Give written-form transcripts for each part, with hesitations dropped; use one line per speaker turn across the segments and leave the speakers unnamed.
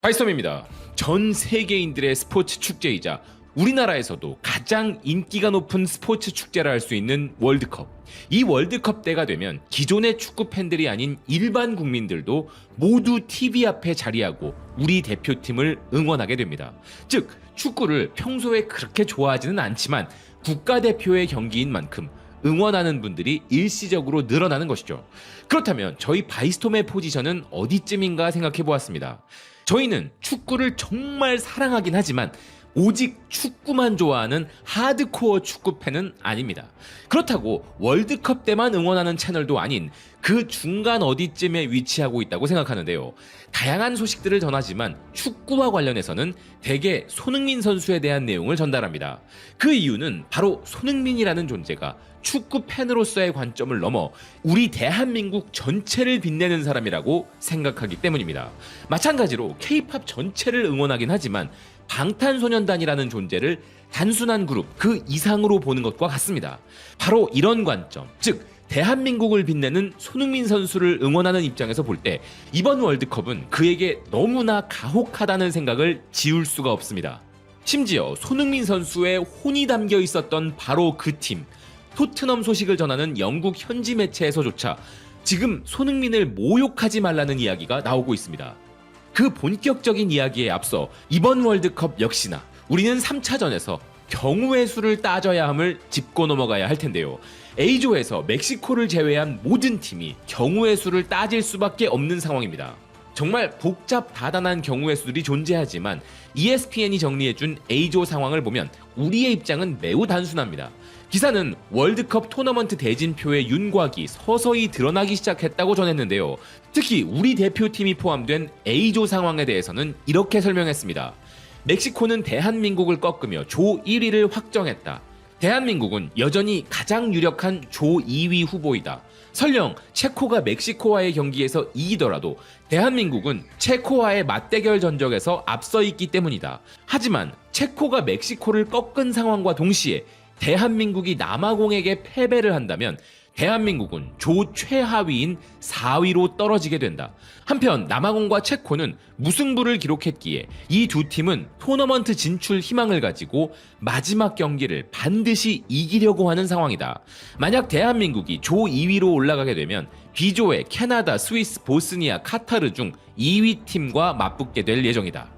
바이스톰입니다. 전 세계인들의 스포츠 축제이자 우리나라에서도 가장 인기가 높은 스포츠 축제라 할 수 있는 월드컵. 이 월드컵 때가 되면 기존의 축구 팬들이 아닌 일반 국민들도 모두 TV 앞에 자리하고 우리 대표팀을 응원하게 됩니다. 즉, 축구를 평소에 그렇게 좋아하지는 않지만 국가대표의 경기인 만큼 응원하는 분들이 일시적으로 늘어나는 것이죠. 그렇다면 저희 바이스톰의 포지션은 어디쯤인가 생각해 보았습니다. 저희는 축구를 정말 사랑하긴 하지만 오직 축구만 좋아하는 하드코어 축구팬은 아닙니다. 그렇다고 월드컵 때만 응원하는 채널도 아닌 그 중간 어디쯤에 위치하고 있다고 생각하는데요. 다양한 소식들을 전하지만 축구와 관련해서는 대개 손흥민 선수에 대한 내용을 전달합니다. 그 이유는 바로 손흥민이라는 존재가 축구 팬으로서의 관점을 넘어 우리 대한민국 전체를 빛내는 사람이라고 생각하기 때문입니다. 마찬가지로 K-팝 전체를 응원하긴 하지만 방탄소년단이라는 존재를 단순한 그룹 그 이상으로 보는 것과 같습니다. 바로 이런 관점, 즉 대한민국을 빛내는 손흥민 선수를 응원하는 입장에서 볼 때 이번 월드컵은 그에게 너무나 가혹하다는 생각을 지울 수가 없습니다. 심지어 손흥민 선수의 혼이 담겨 있었던 바로 그 팀, 토트넘 소식을 전하는 영국 현지 매체에서조차 지금 손흥민을 모욕하지 말라는 이야기가 나오고 있습니다. 그 본격적인 이야기에 앞서 이번 월드컵 역시나 우리는 3차전에서 경우의 수를 따져야 함을 짚고 넘어가야 할 텐데요. A조에서 멕시코를 제외한 모든 팀이 경우의 수를 따질 수밖에 없는 상황입니다. 정말 복잡다단한 경우의 수들이 존재하지만 ESPN이 정리해준 A조 상황을 보면 우리의 입장은 매우 단순합니다. 기사는 월드컵 토너먼트 대진표의 윤곽이 서서히 드러나기 시작했다고 전했는데요. 특히 우리 대표팀이 포함된 A조 상황에 대해서는 이렇게 설명했습니다. 멕시코는 대한민국을 꺾으며 조 1위를 확정했다. 대한민국은 여전히 가장 유력한 조 2위 후보이다. 설령 체코가 멕시코와의 경기에서 이기더라도 대한민국은 체코와의 맞대결 전적에서 앞서 있기 때문이다. 하지만 체코가 멕시코를 꺾은 상황과 동시에 대한민국이 남아공에게 패배를 한다면 대한민국은 조 최하위인 4위로 떨어지게 된다. 한편 남아공과 체코는 무승부를 기록했기에 이 두 팀은 토너먼트 진출 희망을 가지고 마지막 경기를 반드시 이기려고 하는 상황이다. 만약 대한민국이 조 2위로 올라가게 되면 B조의 캐나다, 스위스, 보스니아, 카타르 중 2위 팀과 맞붙게 될 예정이다.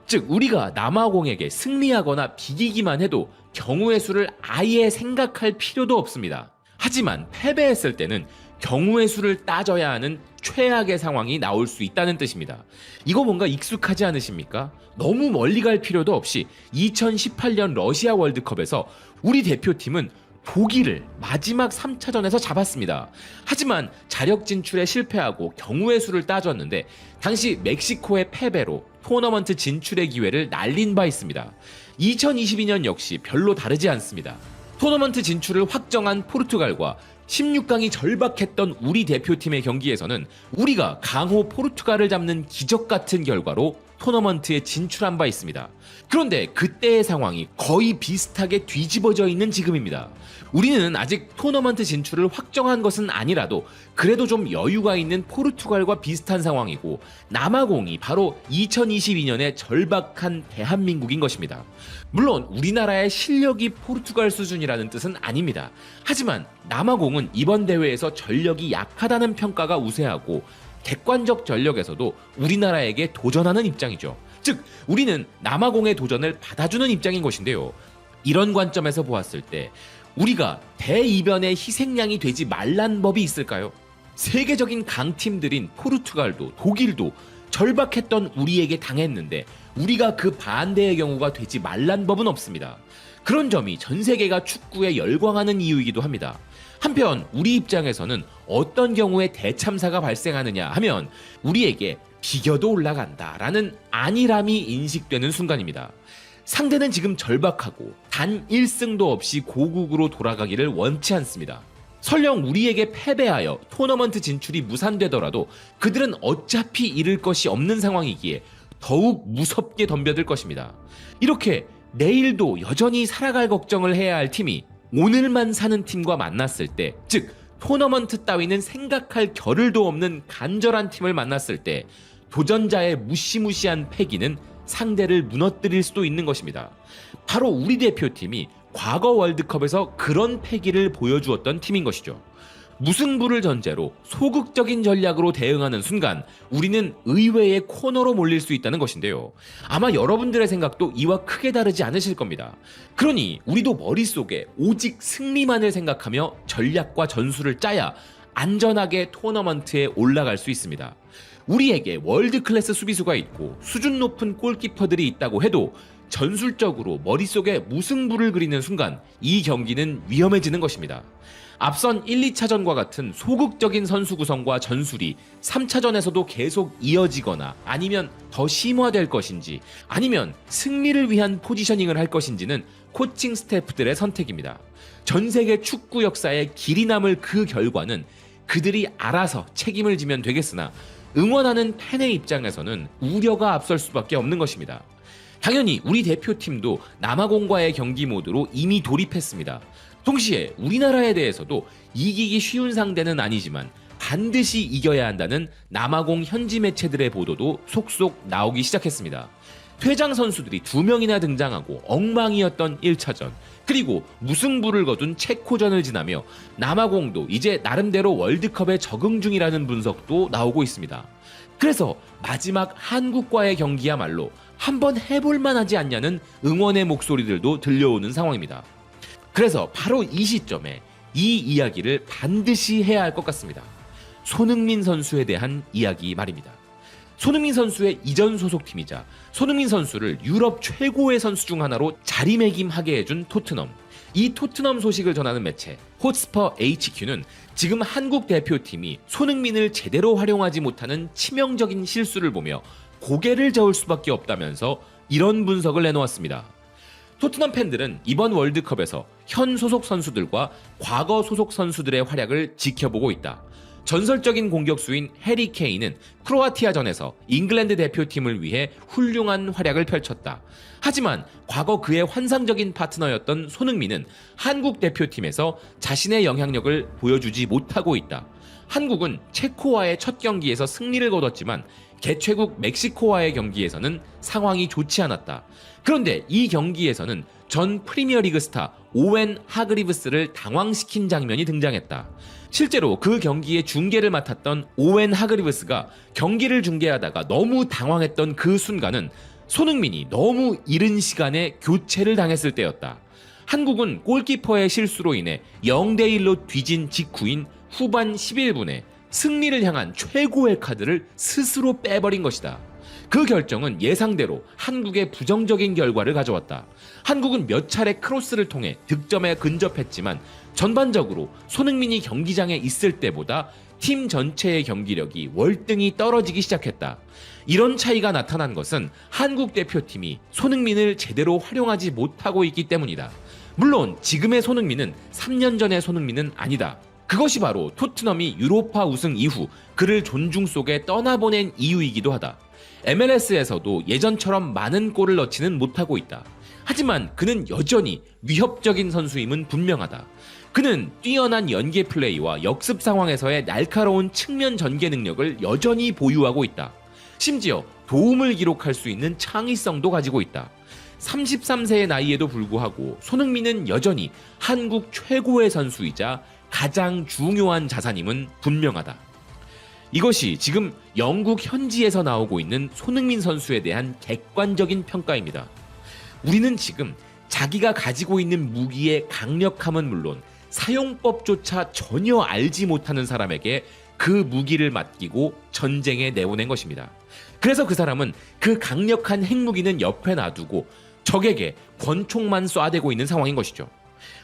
즉 우리가 남아공에게 승리하거나 비기기만 해도 경우의 수를 아예 생각할 필요도 없습니다. 하지만 패배했을 때는 경우의 수를 따져야 하는 최악의 상황이 나올 수 있다는 뜻입니다. 이거 뭔가 익숙하지 않으십니까? 너무 멀리 갈 필요도 없이 2018년 러시아 월드컵에서 우리 대표팀은 독일을 마지막 3차전에서 잡았습니다. 하지만 자력 진출에 실패하고 경우의 수를 따졌는데 당시 멕시코의 패배로 토너먼트 진출의 기회를 날린 바 있습니다. 2022년 역시 별로 다르지 않습니다. 토너먼트 진출을 확정한 포르투갈과 16강이 절박했던 우리 대표팀의 경기에서는 우리가 강호 포르투갈을 잡는 기적 같은 결과로 토너먼트에 진출한 바 있습니다. 그런데 그때의 상황이 거의 비슷하게 뒤집어져 있는 지금입니다. 우리는 아직 토너먼트 진출을 확정한 것은 아니라도 그래도 좀 여유가 있는 포르투갈과 비슷한 상황이고 남아공이 바로 2022년에 절박한 대한민국인 것입니다. 물론 우리나라의 실력이 포르투갈 수준이라는 뜻은 아닙니다. 하지만 남아공은 이번 대회에서 전력이 약하다는 평가가 우세하고 객관적 전력에서도 우리나라에게 도전하는 입장이죠. 즉 우리는 남아공의 도전을 받아주는 입장인 것인데요. 이런 관점에서 보았을 때 우리가 대이변의 희생양이 되지 말란 법이 있을까요? 세계적인 강팀들인 포르투갈도 독일도 절박했던 우리에게 당했는데 우리가 그 반대의 경우가 되지 말란 법은 없습니다. 그런 점이 전 세계가 축구에 열광하는 이유이기도 합니다. 한편 우리 입장에서는 어떤 경우에 대참사가 발생하느냐 하면 우리에게 비겨도 올라간다라는 안일함이 인식되는 순간입니다. 상대는 지금 절박하고 단 1승도 없이 고국으로 돌아가기를 원치 않습니다. 설령 우리에게 패배하여 토너먼트 진출이 무산되더라도 그들은 어차피 잃을 것이 없는 상황이기에 더욱 무섭게 덤벼들 것입니다. 이렇게 내일도 여전히 살아갈 걱정을 해야 할 팀이 오늘만 사는 팀과 만났을 때, 즉 토너먼트 따위는 생각할 겨를도 없는 간절한 팀을 만났을 때 도전자의 무시무시한 패기는 상대를 무너뜨릴 수도 있는 것입니다. 바로 우리 대표팀이 과거 월드컵에서 그런 패기를 보여주었던 팀인 것이죠. 무승부를 전제로 소극적인 전략으로 대응하는 순간 우리는 의외의 코너로 몰릴 수 있다는 것인데요. 아마 여러분들의 생각도 이와 크게 다르지 않으실 겁니다. 그러니 우리도 머릿속에 오직 승리만을 생각하며 전략과 전술을 짜야 안전하게 토너먼트에 올라갈 수 있습니다. 우리에게 월드클래스 수비수가 있고 수준 높은 골키퍼들이 있다고 해도 전술적으로 머릿속에 무승부를 그리는 순간 이 경기는 위험해지는 것입니다. 앞선 1, 2차전과 같은 소극적인 선수 구성과 전술이 3차전에서도 계속 이어지거나 아니면 더 심화될 것인지 아니면 승리를 위한 포지셔닝을 할 것인지는 코칭 스태프들의 선택입니다. 전 세계 축구 역사에 길이 남을 그 결과는 그들이 알아서 책임을 지면 되겠으나 응원하는 팬의 입장에서는 우려가 앞설 수밖에 없는 것입니다. 당연히 우리 대표팀도 남아공과의 경기 모드로 이미 돌입했습니다. 동시에 우리나라에 대해서도 이기기 쉬운 상대는 아니지만 반드시 이겨야 한다는 남아공 현지 매체들의 보도도 속속 나오기 시작했습니다. 퇴장 선수들이 2명이나 등장하고 엉망이었던 1차전, 그리고 무승부를 거둔 체코전을 지나며 남아공도 이제 나름대로 월드컵에 적응 중이라는 분석도 나오고 있습니다. 그래서 마지막 한국과의 경기야말로 한번 해볼만 하지 않냐는 응원의 목소리들도 들려오는 상황입니다. 그래서 바로 이 시점에 이 이야기를 반드시 해야 할 것 같습니다. 손흥민 선수에 대한 이야기 말입니다. 손흥민 선수의 이전 소속팀이자 손흥민 선수를 유럽 최고의 선수 중 하나로 자리매김하게 해준 토트넘. 이 토트넘 소식을 전하는 매체 폿스퍼 HQ는 지금 한국 대표팀이 손흥민을 제대로 활용하지 못하는 치명적인 실수를 보며 고개를 저을 수밖에 없다면서 이런 분석을 내놓았습니다. 토트넘 팬들은 이번 월드컵에서 현 소속 선수들과 과거 소속 선수들의 활약을 지켜보고 있다. 전설적인 공격수인 해리 케인은 크로아티아전에서 잉글랜드 대표팀을 위해 훌륭한 활약을 펼쳤다. 하지만 과거 그의 환상적인 파트너였던 손흥민은 한국 대표팀에서 자신의 영향력을 보여주지 못하고 있다. 한국은 체코와의 첫 경기에서 승리를 거뒀지만 개최국 멕시코와의 경기에서는 상황이 좋지 않았다. 그런데 이 경기에서는 전 프리미어리그 스타 오웬 하그리브스를 당황시킨 장면이 등장했다. 실제로 그 경기의 중계를 맡았던 오웬 하그리브스가 경기를 중계하다가 너무 당황했던 그 순간은 손흥민이 너무 이른 시간에 교체를 당했을 때였다. 한국은 골키퍼의 실수로 인해 0대1로 뒤진 직후인 후반 11분에 승리를 향한 최고의 카드를 스스로 빼버린 것이다. 그 결정은 예상대로 한국의 부정적인 결과를 가져왔다. 한국은 몇 차례 크로스를 통해 득점에 근접했지만 전반적으로 손흥민이 경기장에 있을 때보다 팀 전체의 경기력이 월등히 떨어지기 시작했다. 이런 차이가 나타난 것은 한국 대표팀이 손흥민을 제대로 활용하지 못하고 있기 때문이다. 물론 지금의 손흥민은 3년 전의 손흥민은 아니다. 그것이 바로 토트넘이 유로파 우승 이후 그를 존중 속에 떠나보낸 이유이기도 하다. MLS에서도 예전처럼 많은 골을 넣지는 못하고 있다. 하지만 그는 여전히 위협적인 선수임은 분명하다. 그는 뛰어난 연계 플레이와 역습 상황에서의 날카로운 측면 전개 능력을 여전히 보유하고 있다. 심지어 도움을 기록할 수 있는 창의성도 가지고 있다. 33세의 나이에도 불구하고 손흥민은 여전히 한국 최고의 선수이자 가장 중요한 자산임은 분명하다. 이것이 지금 영국 현지에서 나오고 있는 손흥민 선수에 대한 객관적인 평가입니다. 우리는 지금 자기가 가지고 있는 무기의 강력함은 물론 사용법조차 전혀 알지 못하는 사람에게 그 무기를 맡기고 전쟁에 내보낸 것입니다. 그래서 그 사람은 그 강력한 핵무기는 옆에 놔두고 적에게 권총만 쏴대고 있는 상황인 것이죠.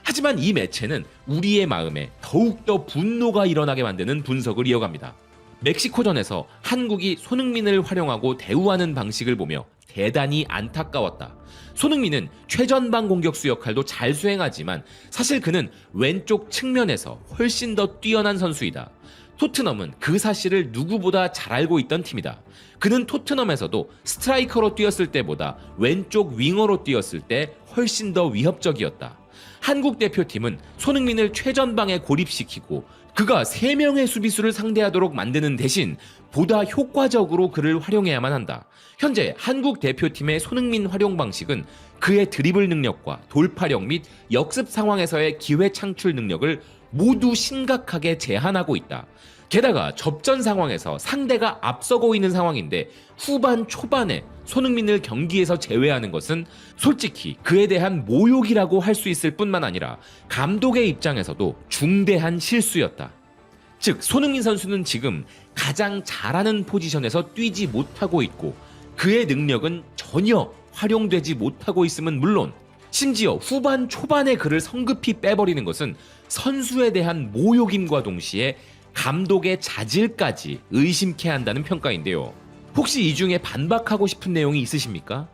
하지만 이 매체는 우리의 마음에 더욱더 분노가 일어나게 만드는 분석을 이어갑니다. 멕시코전에서 한국이 손흥민을 활용하고 대우하는 방식을 보며 대단히 안타까웠다. 손흥민은 최전방 공격수 역할도 잘 수행하지만 사실 그는 왼쪽 측면에서 훨씬 더 뛰어난 선수이다. 토트넘은 그 사실을 누구보다 잘 알고 있던 팀이다. 그는 토트넘에서도 스트라이커로 뛰었을 때보다 왼쪽 윙어로 뛰었을 때 훨씬 더 위협적이었다. 한국 대표팀은 손흥민을 최전방에 고립시키고 그가 3명의 수비수를 상대하도록 만드는 대신 보다 효과적으로 그를 활용해야만 한다. 현재 한국 대표팀의 손흥민 활용 방식은 그의 드리블 능력과 돌파력 및 역습 상황에서의 기회 창출 능력을 모두 심각하게 제한하고 있다. 게다가 접전 상황에서 상대가 앞서고 있는 상황인데 후반 초반에 손흥민을 경기에서 제외하는 것은 솔직히 그에 대한 모욕이라고 할 수 있을 뿐만 아니라 감독의 입장에서도 중대한 실수였다. 즉 손흥민 선수는 지금 가장 잘하는 포지션에서 뛰지 못하고 있고 그의 능력은 전혀 활용되지 못하고 있음은 물론 심지어 후반 초반에 그를 성급히 빼버리는 것은 선수에 대한 모욕임과 동시에 감독의 자질까지 의심케 한다는 평가인데요. 혹시 이 중에 반박하고 싶은 내용이 있으십니까?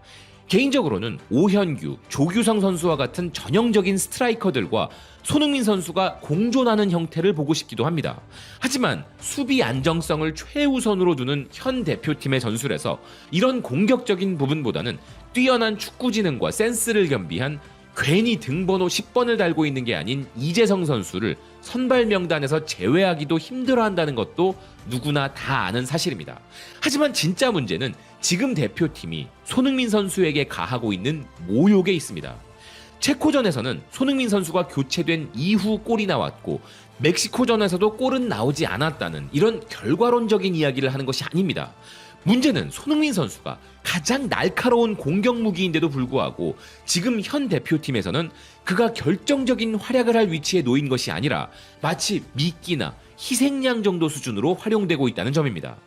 개인적으로는 오현규, 조규성 선수와 같은 전형적인 스트라이커들과 손흥민 선수가 공존하는 형태를 보고 싶기도 합니다. 하지만 수비 안정성을 최우선으로 두는 현 대표팀의 전술에서 이런 공격적인 부분보다는 뛰어난 축구지능과 센스를 겸비한 괜히 등번호 10번을 달고 있는 게 아닌 이재성 선수를 선발 명단에서 제외하기도 힘들어한다는 것도 누구나 다 아는 사실입니다. 하지만 진짜 문제는 지금 대표팀이 손흥민 선수에게 가하고 있는 모욕에 있습니다. 체코전에서는 손흥민 선수가 교체된 이후 골이 나왔고 멕시코전에서도 골은 나오지 않았다는 이런 결과론적인 이야기를 하는 것이 아닙니다. 문제는 손흥민 선수가 가장 날카로운 공격 무기인데도 불구하고 지금 현 대표팀에서는 그가 결정적인 활약을 할 위치에 놓인 것이 아니라 마치 미끼나 희생양 정도 수준으로 활용되고 있다는 점입니다.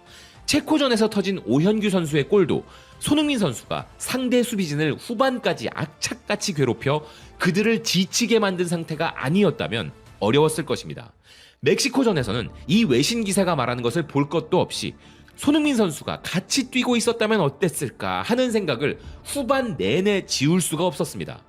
체코전에서 터진 오현규 선수의 골도 손흥민 선수가 상대 수비진을 후반까지 악착같이 괴롭혀 그들을 지치게 만든 상태가 아니었다면 어려웠을 것입니다. 멕시코전에서는 이 외신 기사가 말하는 것을 볼 것도 없이 손흥민 선수가 같이 뛰고 있었다면 어땠을까 하는 생각을 후반 내내 지울 수가 없었습니다.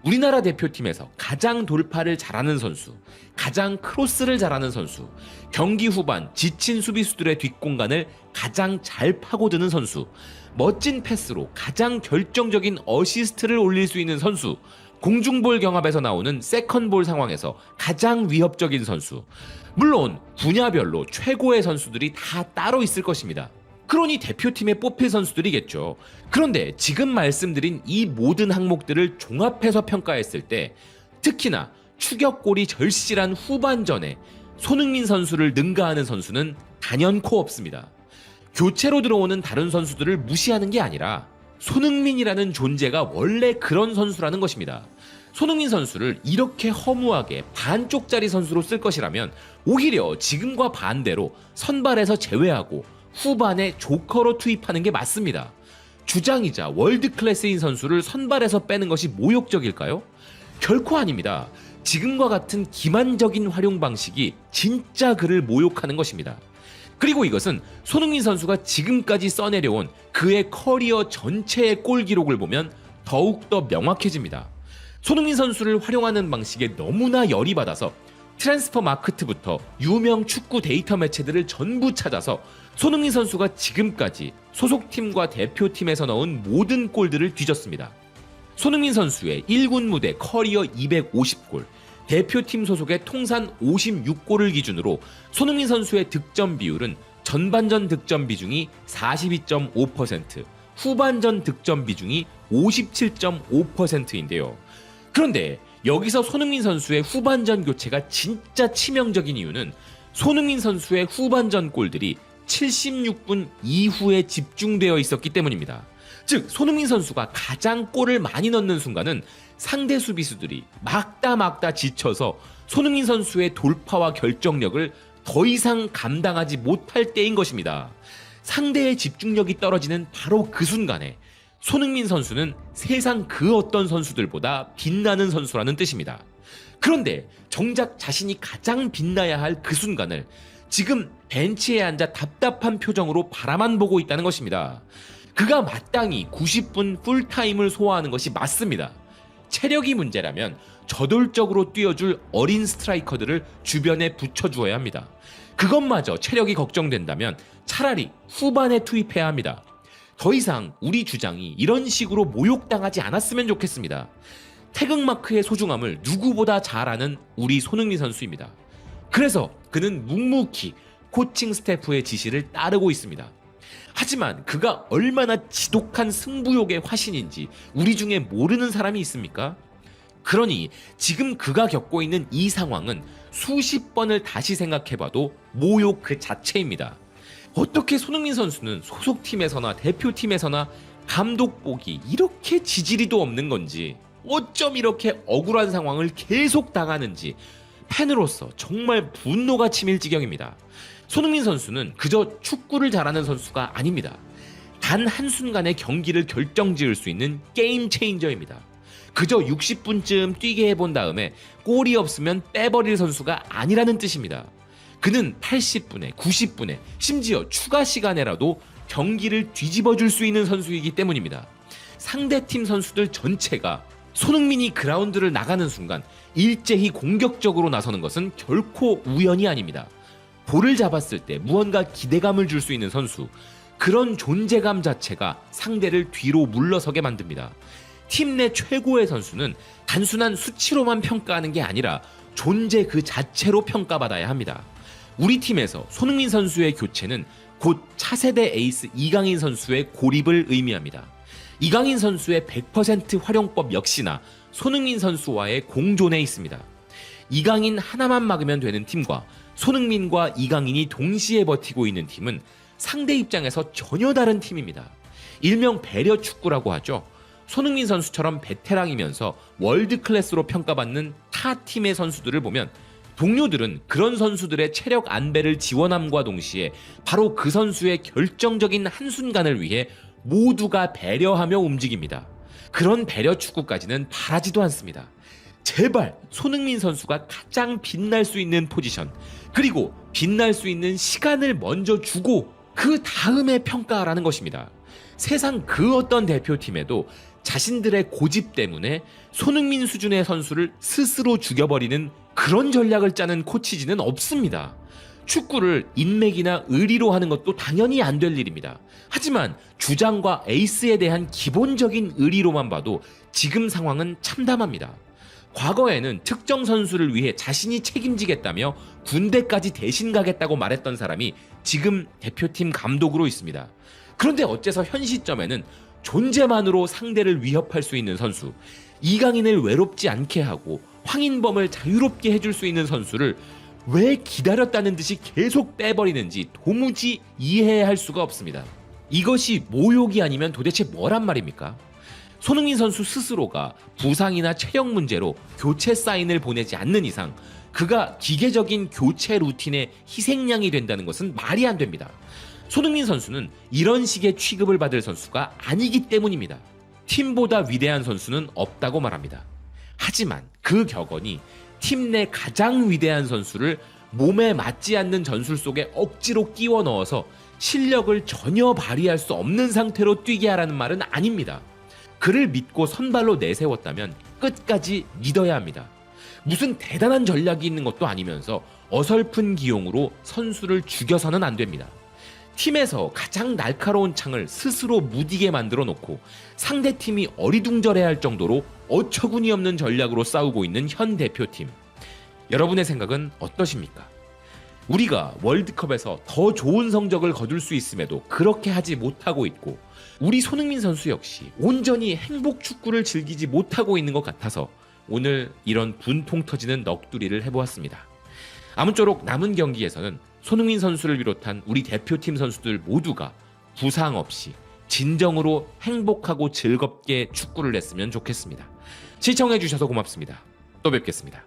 우리나라 대표팀에서 가장 돌파를 잘하는 선수, 가장 크로스를 잘하는 선수, 경기 후반 지친 수비수들의 뒷공간을 가장 잘 파고드는 선수, 멋진 패스로 가장 결정적인 어시스트를 올릴 수 있는 선수, 공중볼 경합에서 나오는 세컨볼 상황에서 가장 위협적인 선수, 물론 분야별로 최고의 선수들이 다 따로 있을 것입니다. 그러니 대표팀에 뽑힐 선수들이겠죠. 그런데 지금 말씀드린 이 모든 항목들을 종합해서 평가했을 때 특히나 추격골이 절실한 후반전에 손흥민 선수를 능가하는 선수는 단연코 없습니다. 교체로 들어오는 다른 선수들을 무시하는 게 아니라 손흥민이라는 존재가 원래 그런 선수라는 것입니다. 손흥민 선수를 이렇게 허무하게 반쪽짜리 선수로 쓸 것이라면 오히려 지금과 반대로 선발에서 제외하고 후반에 조커로 투입하는 게 맞습니다. 주장이자 월드 클래스인 선수를 선발에서 빼는 것이 모욕적일까요? 결코 아닙니다. 지금과 같은 기만적인 활용 방식이 진짜 그를 모욕하는 것입니다. 그리고 이것은 손흥민 선수가 지금까지 써내려온 그의 커리어 전체의 골 기록을 보면 더욱더 명확해집니다. 손흥민 선수를 활용하는 방식에 너무나 열이 받아서 트랜스퍼 마크트부터 유명 축구 데이터 매체들을 전부 찾아서 손흥민 선수가 지금까지 소속팀과 대표팀에서 넣은 모든 골들을 뒤졌습니다. 손흥민 선수의 1군 무대 커리어 250골, 대표팀 소속의 통산 56골을 기준으로 손흥민 선수의 득점 비율은 전반전 득점 비중이 42.5%, 후반전 득점 비중이 57.5%인데요. 그런데 여기서 손흥민 선수의 후반전 교체가 진짜 치명적인 이유는 손흥민 선수의 후반전 골들이 76분 이후에 집중되어 있었기 때문입니다. 즉 손흥민 선수가 가장 골을 많이 넣는 순간은 상대 수비수들이 막다 지쳐서 손흥민 선수의 돌파와 결정력을 더 이상 감당하지 못할 때인 것입니다. 상대의 집중력이 떨어지는 바로 그 순간에 손흥민 선수는 세상 그 어떤 선수들보다 빛나는 선수라는 뜻입니다. 그런데 정작 자신이 가장 빛나야 할 그 순간을 지금 벤치에 앉아 답답한 표정으로 바라만 보고 있다는 것입니다. 그가 마땅히 90분 풀타임을 소화하는 것이 맞습니다. 체력이 문제라면 저돌적으로 뛰어줄 어린 스트라이커들을 주변에 붙여주어야 합니다. 그것마저 체력이 걱정된다면 차라리 후반에 투입해야 합니다. 더 이상 우리 주장이 이런 식으로 모욕당하지 않았으면 좋겠습니다. 태극마크의 소중함을 누구보다 잘 아는 우리 손흥민 선수입니다. 그래서 그는 묵묵히 코칭 스태프의 지시를 따르고 있습니다. 하지만 그가 얼마나 지독한 승부욕의 화신인지 우리 중에 모르는 사람이 있습니까? 그러니 지금 그가 겪고 있는 이 상황은 수십 번을 다시 생각해봐도 모욕 그 자체입니다. 어떻게 손흥민 선수는 소속팀에서나 대표팀에서나 감독복이 이렇게 지지리도 없는 건지, 어쩜 이렇게 억울한 상황을 계속 당하는지 팬으로서 정말 분노가 치밀 지경입니다. 손흥민 선수는 그저 축구를 잘하는 선수가 아닙니다. 단 한순간의 경기를 결정지을 수 있는 게임 체인저입니다. 그저 60분쯤 뛰게 해본 다음에 골이 없으면 빼버릴 선수가 아니라는 뜻입니다. 그는 80분에 90분에 심지어 추가 시간에라도 경기를 뒤집어줄 수 있는 선수이기 때문입니다. 상대팀 선수들 전체가 손흥민이 그라운드를 나가는 순간 일제히 공격적으로 나서는 것은 결코 우연이 아닙니다. 볼을 잡았을 때 무언가 기대감을 줄 수 있는 선수, 그런 존재감 자체가 상대를 뒤로 물러서게 만듭니다. 팀 내 최고의 선수는 단순한 수치로만 평가하는 게 아니라 존재 그 자체로 평가받아야 합니다. 우리 팀에서 손흥민 선수의 교체는 곧 차세대 에이스 이강인 선수의 고립을 의미합니다. 이강인 선수의 100% 활용법 역시나 손흥민 선수와의 공존에 있습니다. 이강인 하나만 막으면 되는 팀과 손흥민과 이강인이 동시에 버티고 있는 팀은 상대 입장에서 전혀 다른 팀입니다. 일명 배려 축구라고 하죠. 손흥민 선수처럼 베테랑이면서 월드 클래스로 평가받는 타 팀의 선수들을 보면 동료들은 그런 선수들의 체력 안배를 지원함과 동시에 바로 그 선수의 결정적인 한순간을 위해 모두가 배려하며 움직입니다. 그런 배려 축구까지는 바라지도 않습니다. 제발 손흥민 선수가 가장 빛날 수 있는 포지션, 그리고 빛날 수 있는 시간을 먼저 주고 그 다음에 평가하라는 것입니다. 세상 그 어떤 대표팀에도 자신들의 고집 때문에 손흥민 수준의 선수를 스스로 죽여버리는 그런 전략을 짜는 코치진은 없습니다. 축구를 인맥이나 의리로 하는 것도 당연히 안 될 일입니다. 하지만 주장과 에이스에 대한 기본적인 의리로만 봐도 지금 상황은 참담합니다. 과거에는 특정 선수를 위해 자신이 책임지겠다며 군대까지 대신 가겠다고 말했던 사람이 지금 대표팀 감독으로 있습니다. 그런데 어째서 현 시점에는 존재만으로 상대를 위협할 수 있는 선수, 이강인을 외롭지 않게 하고 황인범을 자유롭게 해줄 수 있는 선수를 왜 기다렸다는 듯이 계속 빼버리는지 도무지 이해할 수가 없습니다. 이것이 모욕이 아니면 도대체 뭐란 말입니까? 손흥민 선수 스스로가 부상이나 체력 문제로 교체 사인을 보내지 않는 이상 그가 기계적인 교체 루틴의 희생양이 된다는 것은 말이 안 됩니다. 손흥민 선수는 이런 식의 취급을 받을 선수가 아니기 때문입니다. 팀보다 위대한 선수는 없다고 말합니다. 하지만 그 격언이 팀 내 가장 위대한 선수를 몸에 맞지 않는 전술 속에 억지로 끼워 넣어서 실력을 전혀 발휘할 수 없는 상태로 뛰게 하라는 말은 아닙니다. 그를 믿고 선발로 내세웠다면 끝까지 믿어야 합니다. 무슨 대단한 전략이 있는 것도 아니면서 어설픈 기용으로 선수를 죽여서는 안 됩니다. 팀에서 가장 날카로운 창을 스스로 무디게 만들어 놓고 상대팀이 어리둥절해할 정도로 어처구니 없는 전략으로 싸우고 있는 현 대표팀. 여러분의 생각은 어떠십니까? 우리가 월드컵에서 더 좋은 성적을 거둘 수 있음에도 그렇게 하지 못하고 있고, 우리 손흥민 선수 역시 온전히 행복 축구를 즐기지 못하고 있는 것 같아서 오늘 이런 분통 터지는 넋두리를 해보았습니다. 아무쪼록 남은 경기에서는 손흥민 선수를 비롯한 우리 대표팀 선수들 모두가 부상 없이 진정으로 행복하고 즐겁게 축구를 했으면 좋겠습니다. 시청해주셔서 고맙습니다. 또 뵙겠습니다.